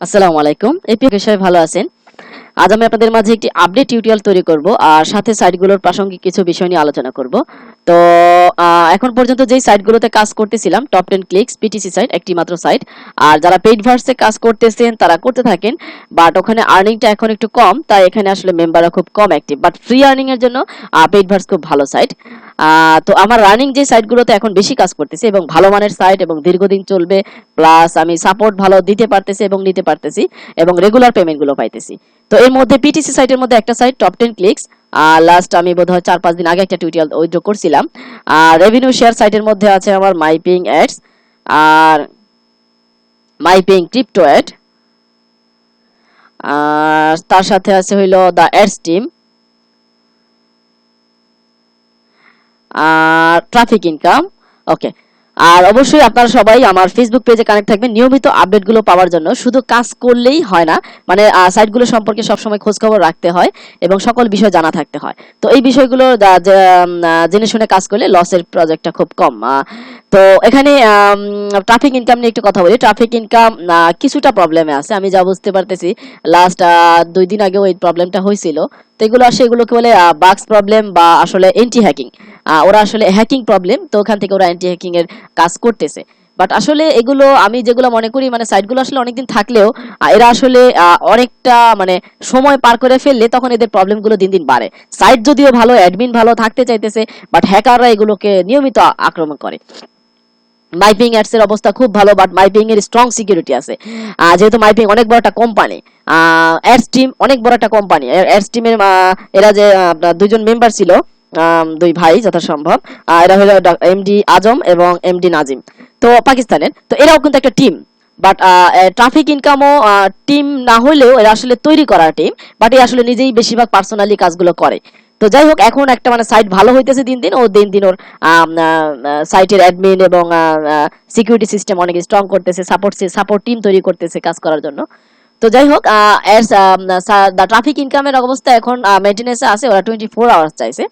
আসসালামু আলাইকুম। এপি বিষয়ে ভালো আছেন? আজ আমি আপনাদের মাঝে একটি আপডেট টিউটোরিয়াল তৈরি করব আর সাথে সাইটগুলোর প্রাসঙ্গিক কিছু বিষয় নিয়ে আলোচনা করব। তো এখন পর্যন্ত যেই সাইটগুলোতে কাজ করতেছিলাম টপ 10 ক্লিকস পিটিসি সাইট একটি মাত্র সাইট। আর যারা পেইড ভার্সে কাজ করতেছেন তারা করতে থাকেন, বাট ওখানে আর্নিংটা এখন একটু কম, তাই এখানে আসলে মেম্বাররা খুব কম অ্যাক্টিভ, বাট ফ্রি আর্নিং এর জন্য পেইড ভার্স খুব ভালো সাইট। তো আমার রানিং যে সাইটগুলোতে এখন বেশি কাজ করতেছি এবং ভালো মানের সাইট এবং দীর্ঘদিন চলবে, প্লাস আমি সাপোর্ট ভালো দিতে পারতেছি এবং নিতে পারতেছি এবং রেগুলার পেমেন্ট গুলো পাইতেছি। তো এর মধ্যে পিটিসি সাইটের মধ্যে একটা সাইট টপ 10 ক্লিকস, লাস্ট আমি বোধহয় 4-5 দিন আগে একটা টিউটোরিয়াল উইথড্র করছিলাম। আর রেভিনিউ শেয়ার সাইটের মধ্যে আছে আমার মাইপিং অ্যাডস আর মাইপিং ক্রিপ্টো অ্যাড, আর তার সাথে আছে হইলো দা অ্যাডস টিম আর ট্রাফিক ইনকাম। ওকে। আর অবশ্যই আপনারা সবাই আমার ফেসবুক পেজে কানেক্ট থাকবেন নিয়মিত আপডেটগুলো পাওয়ার জন্য। শুধু কাজ করলেই হয় না, মানে সাইটগুলো সম্পর্কে সবসময় খোঁজ খবর রাখতে হয় এবং সকল বিষয় জানা থাকতে হয়। তো এই বিষয়গুলো জেনে শুনে কাজ করলে লসের প্রজেক্টটা খুব কম। তো এখানে ট্রাফিক ইনকাম নিয়ে একটু কথা বলি। ট্রাফিক ইনকাম কিছুটা প্রবলেমে আছে, আমি যা বুঝতে পারতেছি। লাস্ট 2 দিন আগেও এই প্রবলেমটা হয়েছিল। তো এগুলো আসে, এগুলোকে বলে বাগস প্রবলেম বা আসলে এন্টি হ্যাকিং। ওরা আসলে হ্যাকিং প্রবলেম, তো ওখান থেকে ওরা অ্যান্টি হ্যাকিং এর কাজ করতেছে। বাট আসলে এগুলো আমি যেগুলো মনে করি, মানে সাইটগুলো আসলে অনেকদিন থাকলেও এরা আসলে অনেকটা মানে সময় পার করে ফেললে তখন এদের প্রবলেমগুলো দিন দিন বাড়ে। সাইট যদিও ভালো, অ্যাডমিন ভালো থাকতে চাইতেছে, বাট হ্যাকাররা এগুলোকে নিয়মিত আক্রমণ করে। মাইপিং অ্যাডস এর অবস্থা খুব ভালো, বাট মাইপিং এর স্ট্রং সিকিউরিটি আছে। যেহেতু মাইপিং অনেক বড় একটা কোম্পানি, অ্যাডস টিম অনেক বড় একটা কোম্পানি। অ্যাডস টিমের এরা যে আপনার দুইজন মেম্বার ছিল, দুই ভাই যথাসম্ভব, এরা হলো এমডি আজম এবং এমডি নাজিম, তো পাকিস্তানের। তো এরাও কিন্তু একটা টিম, বাট ট্রাফিক ইনকামও টিম না হলেও এরা আসলে তৈরি করা টিম, বাট এ আসলে নিজেই বেশিরভাগ পার্সোনালি কাজগুলো করে। তো যাই হোক, এখন একটা মানে সাইট ভালো হইতেছে দিন দিন, ও দিন দিন ওর সাইটের অ্যাডমিন এবং সিকিউরিটি সিস্টেম অনেক স্ট্রং করতেছে, সাপোর্ট টিম তৈরি করতেছে কাজ করার জন্য। তো যাই হোক, দ্য ট্রাফিক ইনকামের অবস্থা এখন মেইনটেনেন্সে আছে, ওরা 24 আওয়ার্স চাইছে।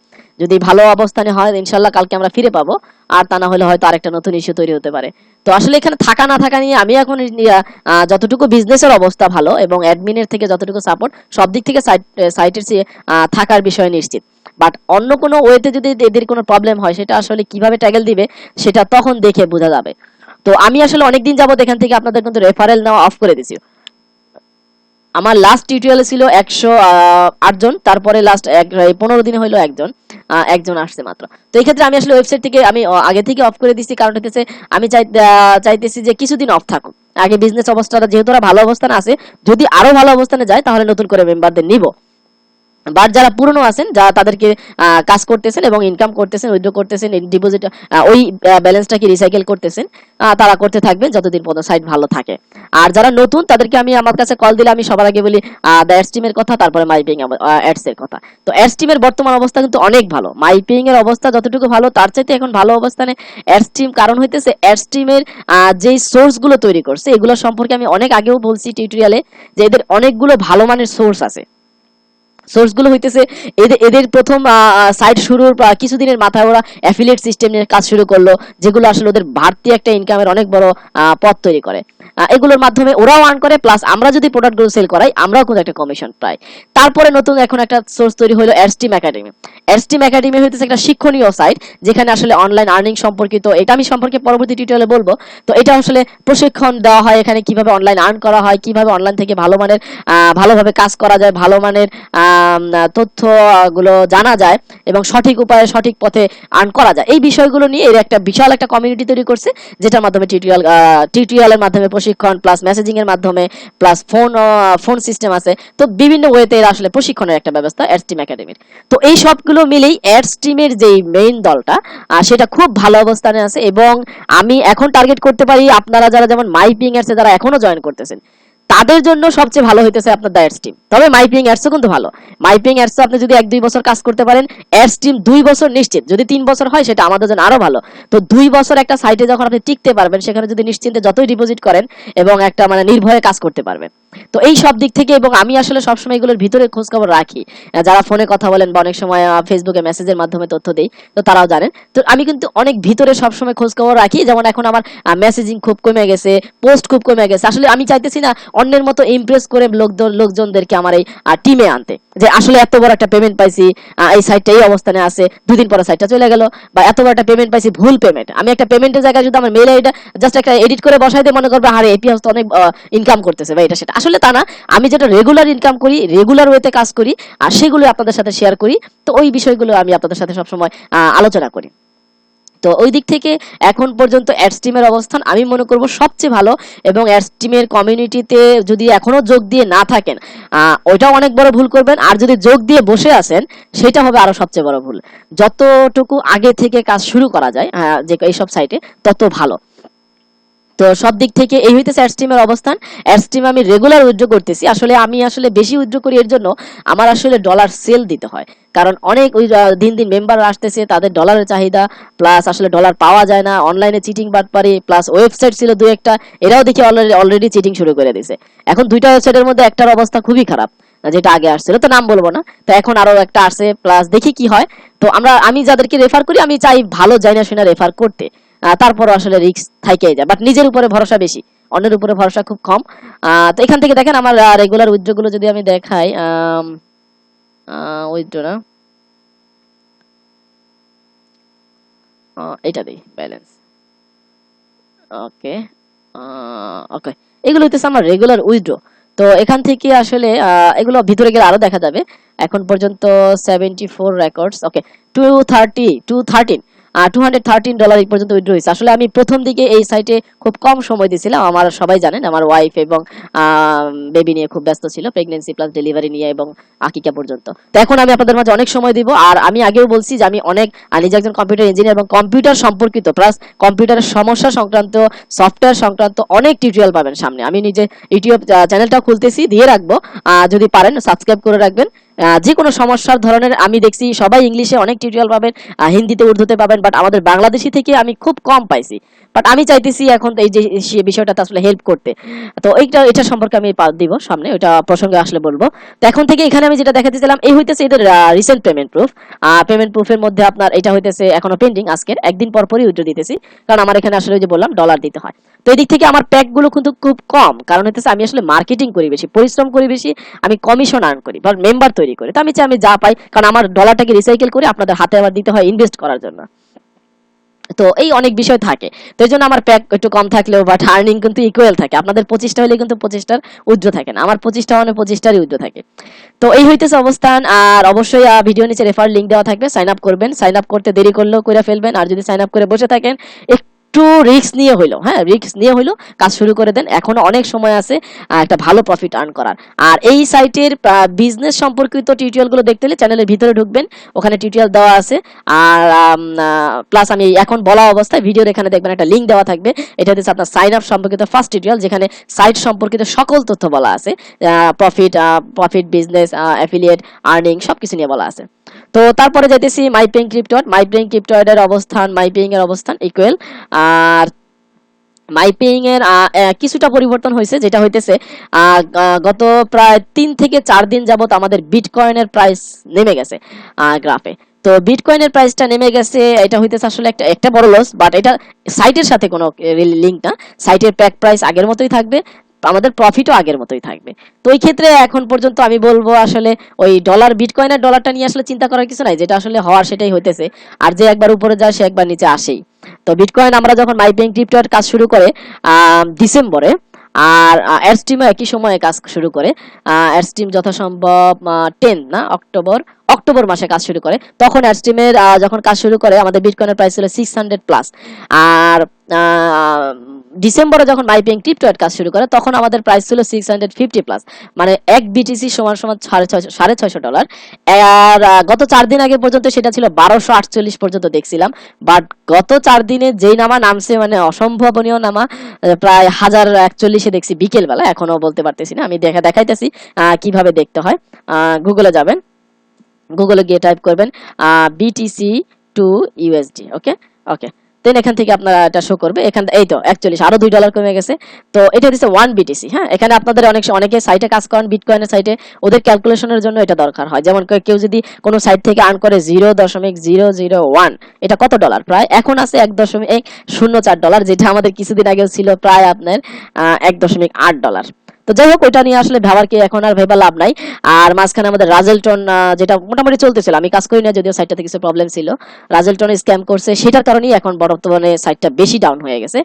যদি ভালো অবস্থানে হয় ইনশাল্লাহ কালকে আমরা ফিরে পাবো, আর তা না হলে হয়তো আরেকটা নতুন ইস্যু তৈরি হতে পারে। তো আসলে এখানে থাকা না থাকা নিয়ে আমি এখন যতটুকু বিজনেসের অবস্থা ভালো এবং অ্যাডমিনের থেকে যতটুকু সাপোর্ট, সব দিক থেকে সাইটের থাকার বিষয়ে নিশ্চিত। বাট অন্য কোনো ওয়েতে যদি এদের কোনো প্রবলেম হয়, সেটা আসলে কিভাবে ট্যাগেল দিবে সেটা তখন দেখে বোঝা যাবে। তো আমি আসলে অনেকদিন যাবত এখান থেকে আপনাদের কিন্তু রেফারেল নেওয়া অফ করে দিছি। আমার লাস্ট টিউটোরিয়ালে ছিল 108 জন, তারপরে লাস্ট 15 দিনে হইলো একজন আসছে মাত্র। তো এই ক্ষেত্রে আমি আসলে ওয়েবসাইট থেকে আমি আগে থেকে অফ করে দিচ্ছি, কারণ হচ্ছে আমি চাইতেছি যে কিছুদিন অফ থাকুক। আগে বিজনেস অবস্থাটা যেহেতু ওরা ভালো অবস্থানে আছে, যদি আরো ভালো অবস্থানে যায় তাহলে নতুন করে মেম্বারদের নিব। বাট যারা পুরনো আছেন, যারা তাদেরকে কাজ করতেছেন এবং ইনকাম করতেছেন, উইথড্র করতেছেন, ডিপোজিট ওই ব্যালেন্সটাকে রিসাইকেল করতেছেন, তারা করতে থাকবেন যতদিন পর্যন্ত সাইট ভালো থাকে। আর যারা নতুন তাদেরকে আমি আমার কাছে কল দিলে আমি সবার আগে বলি দ্য অ্যাডস টিমের কথা, তারপরে মাইপিং অ্যাডস এর কথা। তো অ্যাডস টিমের বর্তমান অবস্থা কিন্তু অনেক ভালো, মাইপিং এর অবস্থা যতটুকু ভালো তার চাইতে এখন ভালো অবস্থানে অ্যাডস টিম। কারণ হইতেছে অ্যাডস টিমের যেই সোর্স গুলো তৈরি করছে, এগুলো সম্পর্কে আমি অনেক আগেও বলছি টিউটোরিয়ালে, যে এদের অনেকগুলো ভালো মানের সোর্স আছে। সোর্সগুলো হইতেছে এদের প্রথম সাইট শুরুর কিছুদিনের মাথায় ওরা অ্যাফিলিয়েট সিস্টেম নিয়ে কাজ শুরু করলো, যেগুলো আসলে ওদের বাড়তি একটা ইনকামের অনেক বড় পথ তৈরি করে। এগুলোর মাধ্যমে ওরাও আর্ন করে, প্লাস আমরা যদি প্রোডাক্টগুলো সেল করাই আমরাও কিন্তু একটা কমিশন পাই। তারপরে নতুন এখন একটা সোর্স তৈরি হলো অ্যাডস্টিম একাডেমি। অ্যাডস্টিম একাডেমি হইতেছে একটা শিক্ষণীয় সাইট, যেখানে আসলে অনলাইন আর্নিং সম্পর্কিত, এটা আমি সম্পর্কে পরবর্তী টিউটোরিয়ালে বলবো। তো এটা আসলে প্রশিক্ষণ দেওয়া হয় এখানে, কিভাবে অনলাইন আর্ন করা হয়, কিভাবে অনলাইন থেকে ভালো মানের ভালোভাবে কাজ করা যায়, ভালো মানের তথ্যগুলো জানা যায় এবং সঠিক উপায়ে সঠিক পথে আর্ন করা যায়, এই বিষয়গুলো নিয়ে এর একটা বিশাল একটা কমিউনিটি তৈরি করছে, যেটার মাধ্যমে টিউটোরিয়ালের মাধ্যমে প্রশিক্ষণ, প্লাস মেসেজিং এর মাধ্যমে, প্লাস ফোন সিস্টেম আছে। তো বিভিন্ন ওয়েতে এর আসলে প্রশিক্ষণের একটা ব্যবস্থা অ্যাডস্টিম একাডেমির। তো এই সবগুলো মিলেই অ্যাডস্টিমের যেই মেইন দলটা, সেটা খুব ভালো অবস্থানে আছে এবং আমি এখন টার্গেট করতে পারি আপনারা যারা যেমন মাইপিং এর যারা এখনো জয়েন করতেছেন, তাদের জন্য সবচেয়ে ভালো হইতেছে আপনার দ্য অ্যাডস টিম। তবে মাইপিং অ্যাডসও কিন্তু ভালো। মাইপিং অ্যাডস আপনি যদি 1-2 বছর কাজ করতে পারেন, অ্যাডস টিম 2 বছর নিশ্চিত। যদি 3 বছর হয় সেটা আমাদের জন্য আরো ভালো। তো 2 বছর একটা সাইটে যখন আপনি টিকতে পারবেন, সেখানে যদি নিশ্চিন্তে যতই ডিপোজিট করেন এবং একটা মানে নির্ভয়ে কাজ করতে পারবেন। তো এই সব দিক থেকে, এবং আমি আসলে সবসময় এগুলোর ভিতরে খোঁজ খবর রাখি। যারা ফোনে কথা বলেন বা অনেক সময় ফেসবুকে মেসেজের মাধ্যমে তথ্য দেই, তো তারাও জানেন। তো আমি কিন্তু অনেক ভিতরে সবসময় খোঁজ খবর রাখি। যেমন এখন আমার মেসেজিং খুব কমে গেছে, পোস্ট খুব কমে গেছে। আসলে আমি চাইতেছি না অন্যের মতো ইমপ্রেস করে লোকজনদেরকে আমার এই টিমে আনতে, যে আসলে এত বড় একটা পেমেন্ট পাইছি, এই সাইটটা এই অবস্থানে আছে, 2 দিন পরে সাইটটা চলে গেল, বা এত বড় একটা পেমেন্ট পাইছি, ভুল পেমেন্ট। আমি একটা পেমেন্টের জায়গায় যদি আমার মেল আইডিটা জাস্ট একটা এডিট করে বসাই দিয়ে মনে করবে আরে এপি হাউস তো অনেক ইনকাম করতেছে বা এটা সেটা। আসলে তা না, আমি যেটা রেগুলার ইনকাম করি, রেগুলার ওয়েতে কাজ করি, আর সেগুলো আপনাদের সাথে শেয়ার করি। তো ওই বিষয়গুলো আমি আপনাদের সাথে সবসময় আলোচনা করি। তো ওই দিক থেকে এখন পর্যন্ত অ্যাডস্টিমের অবস্থান আমি মনে করব সবচেয়ে ভালো। এবং অ্যাডস্টিমের কমিউনিটিতে যদি এখনো যোগ দিয়ে না থাকেন, ওইটাও অনেক বড় ভুল করবেন। আর যদি যোগ দিয়ে বসে আছেন, সেটা হবে আরো সবচেয়ে বড় ভুল। যতটুকু আগে থেকে কাজ শুরু করা যায় যে এইসব সাইটে, তত ভালো। তো সব দিক থেকে এই হইতেছে অ্যাডস্ট্রিমের অবস্থান। অ্যাডস্ট্রিম আমি রেগুলার উইথড্র করতেছি। আসলে আমি বেশি উইথড্র করি এর জন্য আমার আসলে ডলার সেল দিতে হয়। কারণ অনেক ওই দিন দিন মেম্বার আসতেছে, তাদের ডলারের চাহিদা, প্লাস আসলে ডলার পাওয়া যায় না, অনলাইনে চিটিং বাটপারি, প্লাস ওয়েবসাইট ছিল দুই একটা, এরাও দেখি অলরেডি চিটিং শুরু করে দিয়েছে। এখন দুইটা ওয়েবসাইটের মধ্যে একটার অবস্থা খুবই খারাপ, যেটা আগে আসছিল, তো নাম বলবো না। তো এখন আরো একটা আসছে, প্লাস দেখি কি হয়। তো আমি যাদেরকে রেফার করি, আমি চাই ভালো জানা শুনে রেফার করতে। তারপরও আসলে রিস্ক থাইকেই যায়, বাট নিজের উপরে ভরসা বেশি, অন্যের উপরে ভরসা খুব কম। তো এখান থেকে দেখেন আমার রেগুলার উইথড্র গুলো যদি আমি দেখাই, উইথড্র না, এটা দিই ব্যালেন্স। ওকে, ওকে, এগুলো হইতেছে আমার রেগুলার উইথড্র। তো এখান থেকে আসলে এগুলো ভিতরে গেলে আরো দেখা যাবে। এখন পর্যন্ত 74 রেকর্ডস, ওকে, 213 $213 এই পর্যন্ত উইথড্র হয়েছে। আসলে আমি প্রথম দিকে এই সাইটে খুব কম সময় দিয়েছিলাম। আমার সবাই জানেন আমার ওয়াইফ এবং বেবি নিয়ে খুব ব্যস্ত ছিল, প্রেগন্যান্সি প্লাস ডেলিভারি নিয়ে এবং আকিকা পর্যন্ত। তো এখন আমি আপনাদের মাঝে অনেক সময় দিব। আর আমি আগেও বলছি যে আমি নিজে একজন কম্পিউটার ইঞ্জিনিয়ার, এবং কম্পিউটার সম্পর্কিত প্লাস কম্পিউটারের সমস্যা সংক্রান্ত, সফটওয়্যার সংক্রান্ত অনেক টিউটোরিয়াল পাবেন সামনে। আমি নিজে ইউটিউব চ্যানেলটা খুলতেছি, দিয়ে রাখবো, যদি পারেন সাবস্ক্রাইব করে রাখবেন। যে কোনো সমস্যার ধরনের আমি দেখছি সবাই ইংলিশে অনেক টিউটোরিয়াল পাবেন, হিন্দিতে উর্দুতে পাবেন, বাট আমাদের বাংলাদেশি থেকে আমি খুব কম পাইছি। বাট আমি চাইতেছি এখন এই যে বিষয়টাতে আসলে হেল্প করতে। তো এটা সম্পর্কে আমি দিব সামনে, ওইটা প্রসঙ্গে আসলে বলবো। তো এখন থেকে এখানে আমি যেটা দেখাতেছিলাম, এই হইতেছে এদের রিসেন্ট পেমেন্ট প্রুফ। পেমেন্ট প্রুফের মধ্যে আপনার এটা হইতেছে এখনো পেন্ডিং, আজকের একদিন পর পরই উইথড্র দিতেছি, কারণ আমার এখানে আসলে যে বললাম ডলার দিতে হয়। তো এই দিক থেকে আমার প্যাক গুলো কিন্তু খুব কম, কারণ হইতেছে আমি আসলে মার্কেটিং করি বেশি, পরিশ্রম করি বেশি, আমি কমিশন আর্ন করি বা মেম্বার তৈরি করি। তো আমি চাই আমি যা পাই, কারণ আমার ডলারটাকে রিসাইকেল করে আপনাদের হাতে আবার দিতে হয় ইনভেস্ট করার জন্য। তো এই অনেক বিষয় থাকে। তো এই জন্য আমার প্যাক একটু কম থাকলেও বাট আর্নিং কিন্তু ইকুয়াল থাকে। আপনাদের 25টা হলে কিন্তু 25টার উইথড্র থাকে না, আমার 25টা মানে 25টারই উইথড্র থাকে। তো এই হইতেছে অবস্থান। আর অবশ্যই ভিডিও নিচে রেফার লিংক দেওয়া থাকবে, সাইন আপ করবেন। সাইন আপ করতে দেরি করলেও করে ফেলবেন, আর যদি সাইন আপ করে বসে থাকেন, একটু রিস্ক নিয়ে হইলো, হ্যাঁ রিস্ক নিয়ে হইলো কাজ শুরু করে দেন, এখনো অনেক সময় আছে একটা ভালো প্রফিট আর্ন করার। আর এই সাইটের বিজনেস সম্পর্কিত টিউটোরিয়াল গুলো দেখতে হলে চ্যানেলের ভিতরে ঢুকবেন, ওখানে টিউটোরিয়াল দেওয়া আছে। আর প্লাস আমি এখন বলা অবস্থায় ভিডিওর এখানে দেখবেন একটা লিংক দেওয়া থাকবে, এটা হচ্ছে আপনার সাইন আপ সম্পর্কিত ফার্স্ট টিউটোরিয়াল, যেখানে সাইট সম্পর্কিত সকল তথ্য বলা আছে, প্রফিট বিজনেস অ্যাফিলিয়েট আর্নিং সবকিছু নিয়ে বলা আছে। তো তারপরে যাইতেছি মাইপেইং ক্রিপ্টোয়ের অবস্থান, মাইপেইং এর অবস্থান ইকুয়াল। আর মাইপেইং এর কিছুটা পরিবর্তন হয়েছে, যেটা হইতেছে গত প্রায় 3 থেকে 4 দিন যাবত আমাদের বিটকয়েনের প্রাইস নেমে গেছে গ্রাফে। তো বিটকয়েনের প্রাইসটা নেমে গেছে, এটা হইতেছে আসলে একটা বড় লস, বাট এটা সাইটের সাথে কোনো লিংক না। সাইটের প্যাক প্রাইস আগের মতোই থাকবে, আমাদের প্রফিটও আগের মতোই থাকবে। তো এই ক্ষেত্রে এখন পর্যন্ত আমি বলবো আসলে ওই বিটকয়েনের ডলারটা নিয়ে আসলে চিন্তা করার কিছু নাই, যেটা আসলে হওয়ার সেটাই হইতেছে। আর যে একবার উপরে যায় সে একবার নিচে আসেই। তো বিটকয়েন আমরা যখন মাইপেইং ক্রিপ্টোর কাজ শুরু করে ডিসেম্বরে, আর এয়ারস্ট্রিমও একই সময়ে কাজ শুরু করে। এয়ারস্ট্রিম যথাসম্ভব 10 না অক্টোবর মাসে কাজ শুরু করে। তখন এয়ারস্ট্রিমের যখন কাজ শুরু করে আমাদের বিটকয়েনের প্রাইস ছিল 600 প্লাস। আর ডিসেম্বরে যখন মাইপেইং ক্রিপ্টো কাজ শুরু করে তখন আমাদের প্রাইস ছিল 650 প্লাস, মানে এক বিটিসি সমান সমান $650। আর গত 4 দিন আগে পর্যন্ত সেটা ছিল 1248 পর্যন্ত দেখছিলাম। বাট গত 4 দিনে যেই নামছে, মানে অসম্ভাবনীয় নামা, প্রায় 1041 দেখছি বিকেল বেলা। এখনো বলতে পারতেছি না, আমি দেখাইতেছি কিভাবে দেখতে হয়। গুগলে যাবেন, গুগলে গিয়ে টাইপ করবেন BTC টু USD, ওকে। দেন এখান থেকে আপনারা এটা শো করবে, এখান এই তো 41 আরো $2 কমে গেছে। তো এটা দিচ্ছে 1 BTC। হ্যাঁ, এখানে আপনাদের অনেকে সাইটে কাজ করেন বিটকয়েনের সাইটে, ওদের ক্যালকুলেশনের জন্য এটা দরকার হয়। যেমন কেউ যদি কোনো সাইট থেকে আর্ন করে 0.001, এটা কত ডলার? প্রায় এখন আছে $1.04, যেটা আমাদের কিছুদিন আগেও ছিল প্রায় আপনার $1.8। তো যাই হোক, ওইটা নিয়ে আসলে ভাবার কি এখন আর ভেবা লাভ নাই। আর মাঝখানে আমাদের রাজেলটন, যেটা মোটামুটি চলতেছিল, আমি কাজ করি না যদিও, সাইটটাতে কিছু প্রবলেম ছিল, রাজেলটন স্ক্যাম করছে, সেটার কারণেই এখন বর্তমানে সাইটটা বেশি ডাউন হয়ে গেছে।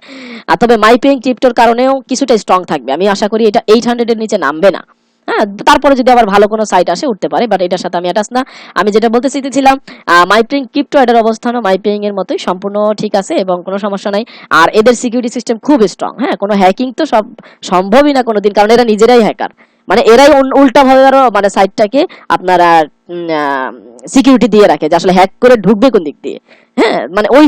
আর তবে মাইপিং ক্রিপ্টোর কারণেও কিছুটা স্ট্রং থাকবে, আমি আশা করি এটা 800 এর নিচে নামবে না। হ্যাঁ, তারপরে যদি আবার ভালো কোনো সাইট আসে উঠতে পারে, বাট এটার সাথে আমি অ্যাটাচ না। আমি যেটা বলতে চাইতেছিলাম, মাইপিং ক্রিপ্টো এটার অবস্থানও মাইপিং এর মতোই সম্পূর্ণ ঠিক আছে এবং কোনো সমস্যা নাই। আর এদের সিকিউরিটি সিস্টেম খুব স্ট্রং। হ্যাঁ, কোনো হ্যাকিং তো সব সম্ভবই না কোনোদিন, কারণ এরা নিজেরাই হ্যাকার। মানে এরাই উল্টা ভাবে আরো মানে সাইটটাকে আপনারা সিকিউরিটি দিয়ে রাখে, যে আসলে হ্যাক করে ঢুকবে কোন দিক দিয়ে। হ্যাঁ, মানে ওই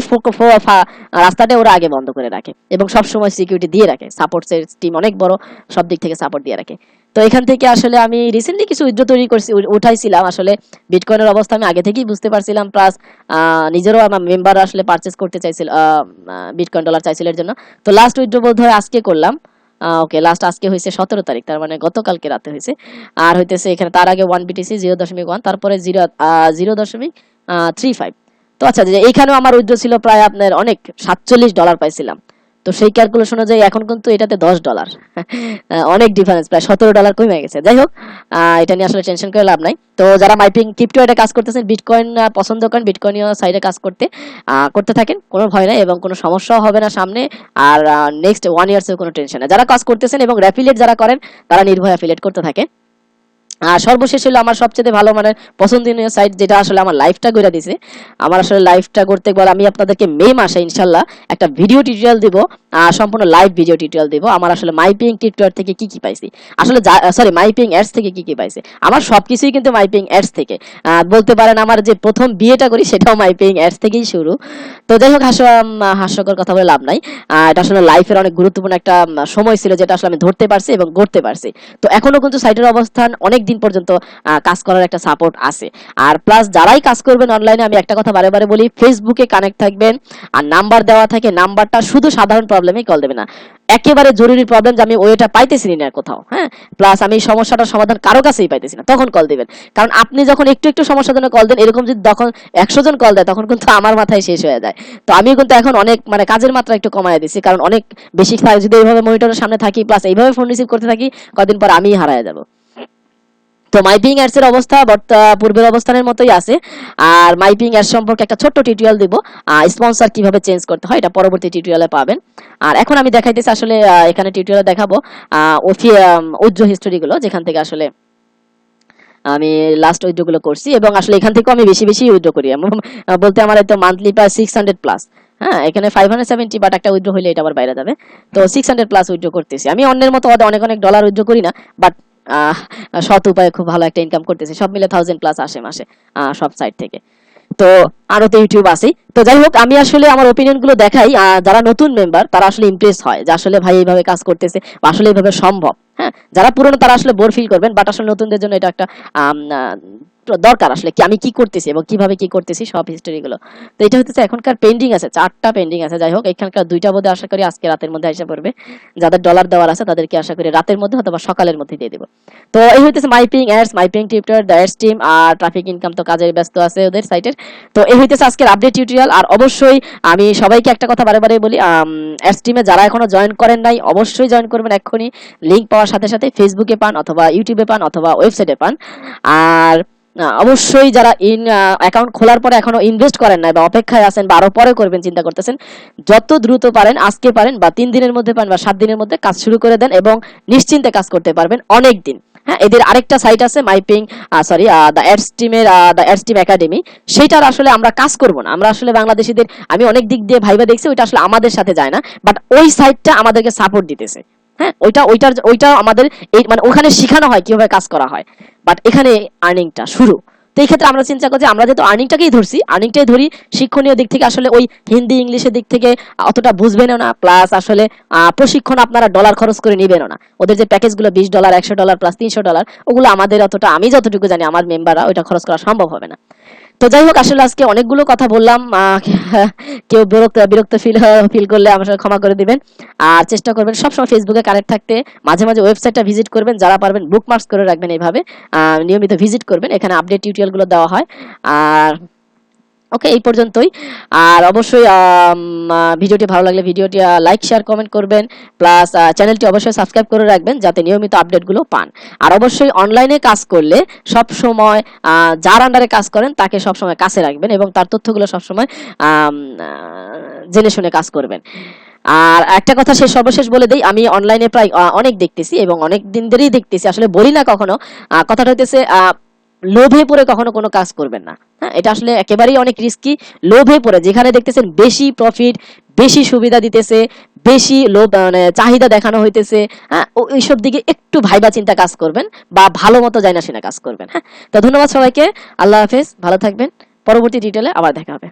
রাস্তাটা ওরা আগে বন্ধ করে রাখে এবং সব সময় সিকিউরিটি দিয়ে রাখে, সাপোর্টের টিম অনেক বড়, সব দিক থেকে সাপোর্ট দিয়ে রাখে। তো এখান থেকে আসলে আমি রিসেন্টলি কিছু উইথড্র তৈরি করছি, উঠাইছিলাম। আসলে বিটকয়েনের অবস্থা আমি আগে থেকেই বুঝতে পারছিলাম, প্লাস নিজেরও আমার মেম্বার আসলে পারচেজ করতে চাইছিল, বিটকয়েন ডলার চাইছিল এর জন্য। তো লাস্ট উইথড্র বোধ হয় আজকে করলাম। ওকে, লাস্ট আজকে হয়েছে 17 তারিখ, তার মানে গতকালকে রাতে হয়েছে। আর হইতেছে এখানে তার আগে 1 BTC 0.1, তারপরে 0.35। তো আচ্ছা, যে এইখানেও আমার উইথড্র ছিল প্রায় আপনার অনেক $47 পাইছিলাম। তো সেই ক্যালকুলেশন অনুযায়ী এখন কিন্তু এটাতে $10, অনেক ডিফারেন্স, প্রায় $17 কমে গেছে। যাই হোক, এটা নিয়ে আসলে টেনশন করে লাভ নাই। তো যারা মাইপিং ক্রিপ্টো এটা কাজ করতেছেন, বিটকয়েন পছন্দ করেন, বিটকয়েনীয় সাইডে কাজ করতে থাকেন, কোনো ভয় নাই এবং কোনো সমস্যাও হবে না সামনে। আর নেক্সট 1 ইয়ার্সেও কোনো টেনশন নাই। যারা কাজ করতেছেন এবং অ্যাফিলিয়েট যারা করেন, তারা নির্ভয় অ্যাফিলিয়েট করতে থাকেন। আর সর্বশেষ হলো আমার সবচেয়ে ভালো মানে পছন্দনীয় সাইট, যেটা আসলে আমার লাইফটা গড়ে দিছে। আমার আসলে লাইফটা করতে গেলে আমি আপনাদেরকে মে মাসে ইনশাল্লাহ একটা ভিডিও টিউটোরিয়াল দিব, সম্পূর্ণ লাইভ ভিডিও টিউটোরিয়াল দিব আমার আসলে মাইপিং টিউটোরিয়াল থেকে কি কি পাইছি, আসলে সরি মাইপিং অ্যাডস থেকে কি কি পাইছি। আমার সবকিছুই কিন্তু মাইপিং অ্যাডস থেকে, বলতে পারেন আমার যে প্রথম বিয়েটা করি সেটাও মাইপিং অ্যাডস থেকেই শুরু। তো যাই হোক, হাস্যকর কথা বলে লাভ নাই। এটা আসলে লাইফের অনেক গুরুত্বপূর্ণ একটা সময় ছিল, যেটা আসলে আমি ধরতে পারছি এবং গড়তে পারছি। তো এখনো কিন্তু সাইটের অবস্থান অনেক দিন পর্যন্ত কাজ করার একটা সাপোর্ট আছে। আর প্লাস যারাই কাজ করবেন অনলাইনে, আমি একটা কথা বারে বারে বলি, ফেসবুকে কানেক্ট থাকবেন। আর নাম্বার দেওয়া থাকে, নাম্বারটা শুধু সাধারণ প্রবলেমেই কল দেবে না, একেবারে জরুরি প্রবলেম যে আমি ওইটা পাইতেছি না কোথাও, হ্যাঁ, প্লাস আমি এই সমস্যাটার সমাধান কারো কাছেই পাইতেছি না, তখন কল দিবেন। কারণ আপনি যখন একটু একটু সমস্যার জন্য কল দেন, এরকম যদি তখন 100 জন কল দেয়, তখন কিন্তু আমার মাথায় শেষ হয়ে যায়। তো আমি কিন্তু এখন অনেক মানে কাজের মাত্রা একটু কমায় দিচ্ছি, কারণ অনেক বেশি যদি এইভাবে মনিটরের সামনে থাকি, প্লাস এইভাবে ফোন রিসিভ করতে থাকি, কদিন পর আমিই হারায় যাব। তো মাইপিং অ্যাডস এর অবস্থা পূর্বের অবস্থানের মতোই আছে। আর মাইপিং অ্যাডস সম্পর্কে একটা ছোট্ট টিউটোরিয়াল দিব, স্পন্সর কিভাবে চেঞ্জ করতে হয়, এটা পরবর্তী টিউটোরিয়ালে পাবেন। আর এখন আমি দেখাইতেছি আসলে, এখানে টিউটোরিয়ালে দেখাবো উইথড্র হিস্টোরি গুলো, যেখান থেকে আসলে আমি লাস্ট উইথড্র গুলো করছি, এবং আসলে এখান থেকেও আমি বেশি বেশি উইথড্র করি, বলতে আমার তো মান্থলি প্রায় 600 প্লাস। হ্যাঁ, এখানে 570, বাট একটা উইথড্র হইলে এটা আবার বাইরে যাবে। তো 600 প্লাস উইথড্র করতেছি আমি, অন্যের মতো অনেক অনেক ডলার উইথড্র করি না, বাট সৎ উপায়ে খুব ভালো একটা ইনকাম করতেছি, সব মিলে 1000 প্লাস আসে মাসে সব সাইট থেকে। তো আরো তো ইউটিউব আছে। তো যাই হোক, আমি আসলে আমার ওপিনিয়ন গুলো দেখাই, যারা নতুন মেম্বার তারা আসলে ইমপ্রেস হয় যে আসলে ভাই এইভাবে কাজ করতেছে, বা আসলে এইভাবে সম্ভব। হ্যাঁ, যারা পুরনো তারা আসলে বোর ফিল করবেন, বাট আসলে নতুনদের জন্য এটা একটা দরকার আসলে কি আমি কি করতেছি এবং কিভাবে কি করতেছি সব হিস্টোরি গুলো। তো এটা হচ্ছে এখনকার পেন্ডিং আছে, 4টা পেন্ডিং আছে। যাই হোক, এখানকার 2টা বোধহয় আশা করি আজকে রাতের মধ্যে এসে পড়বে। যাদের ডলার দেওয়ার আছে তাদেরকে আশা করি রাতের মধ্যে অথবা সকালের মধ্যে দিয়ে দেব। তো এই হইতেছে মাইপিং অ্যাডস, মাইপিং টিউটোরিয়াল, দ্য অ্যাডস টিম, আর ট্রাফিক ইনকাম তো কাজে ব্যস্ত আছে ওদের সাইটের। তো এই হইতেছে আজকের আপডেট টিউটোরিয়াল। আর অবশ্যই আমি সবাইকে একটা কথা বারে বারে বলি, অ্যাডস টিমে যারা এখনো জয়েন করেন নাই, অবশ্যই জয়েন করবেন এক্ষুনি। লিংক পাওয়ার সাথে সাথে ফেসবুকে পান, অথবা ইউটিউবে পান, অথবা ওয়েবসাইটে পান। আর অবশ্যই যারা অ্যাকাউন্ট খোলার পরে এখনো ইনভেস্ট করেন নাই, বা অপেক্ষায় আছেন, বা আরো পরে করবেন চিন্তা করতেছেন, যত দ্রুত পারেন, আজকে পারেন বা 3 দিনের মধ্যে পারেন বা 7 দিনের মধ্যে কাজ শুরু করে দেন, এবং নিশ্চিন্তে কাজ করতে পারবেন অনেক দিন। হ্যাঁ, এদের আরেকটা সাইট আছে মাইপিং, দ্য অ্যাডস টিমের, দ্য অ্যাডস টিম একাডেমি। সেইটার আসলে আমরা কাজ করব না, আমরা আসলে বাংলাদেশিদের, আমি অনেক দিক দিয়ে ভাইবা দেখছি, ওইটা আসলে আমাদের সাথে যায় না, বাট ওই সাইটটা আমাদেরকে সাপোর্ট দিতেছে। হ্যাঁ, ওইটা আমাদের এই মানে ওখানে শেখানো হয় কিভাবে কাজ করা হয়, বাট এখানে আর্নিংটা শুরু। তো এই ক্ষেত্রে আমরা চিন্তা করছি, আমরা যেহেতু আর্নিংটাকেই ধরছি, আর্নিংটাই ধরি, শিক্ষণীয় দিক থেকে আসলে ওই হিন্দি ইংলিশের দিক থেকে অতটা বুঝবেনও না, প্লাস আসলে প্রশিক্ষণ আপনারা ডলার খরচ করে নিবেনও না। ওদের যে প্যাকেজগুলো $20, $100 প্লাস $300, ওগুলো আমাদের অতটা, আমি যতটুকু জানি আমার মেম্বাররা ওইটা খরচ করা সম্ভব হবে না। তো যাই হোক, আসলে আজকে অনেকগুলো কথা বললাম। কেউ বিরক্ত বিরক্ত ফিল করলে আমার সাথে ক্ষমা করে দিবেন। আর চেষ্টা করবেন সবসময় ফেসবুকে কানেক্ট থাকতে। মাঝে মাঝে ওয়েবসাইটটা ভিজিট করবেন, যারা পারবেন বুকমার্কস করে রাখবেন। এইভাবে নিয়মিত ভিজিট করবেন, এখানে আপডেট টিউটোরিয়াল গুলো দেওয়া হয়। আর ওকে, এই পর্যন্তই। আর অবশ্যই ভিডিওটি ভালো লাগলে ভিডিওটি লাইক শেয়ার কমেন্ট করবেন, প্লাস চ্যানেলটি অবশ্যই সাবস্ক্রাইব করে রাখবেন যাতে নিয়মিত আপডেটগুলো পান। আর অবশ্যই অনলাইনে কাজ করলে সব সময় যার আন্ডারে কাজ করেন তাকে সব সময় কাছে রাখবেন এবং তার তথ্যগুলো সব সময় জেনে শুনে কাজ করবেন। আর একটা কথা সর্বশেষ বলে দেই, আমি অনলাইনে প্রায় অনেক দেখতেছি এবং অনেক দিন ধরেই দেখতেছি, আসলে বলি না কখনো। কথাটা হইতেছে লোভে পড়ে কখনো কোনো কাজ করবেন না। হ্যাঁ, এটা আসলে একেবারেই অনেক রিস্কি। লোভে পড়ে যেখানে দেখতেছেন বেশি প্রফিট, বেশি সুবিধা দিতেছে, বেশি লোভ মানে চাহিদা দেখানো হইতেছে, হ্যাঁ, ওইসব দিকে একটু ভাইবা চিন্তা কাজ করবেন বা ভালো মতো জানা শুনে কাজ করবেন। হ্যাঁ, তো ধন্যবাদ সবাইকে। আল্লাহ হাফেজ, ভালো থাকবেন। পরবর্তী ডিটেলে আবার দেখা হবে।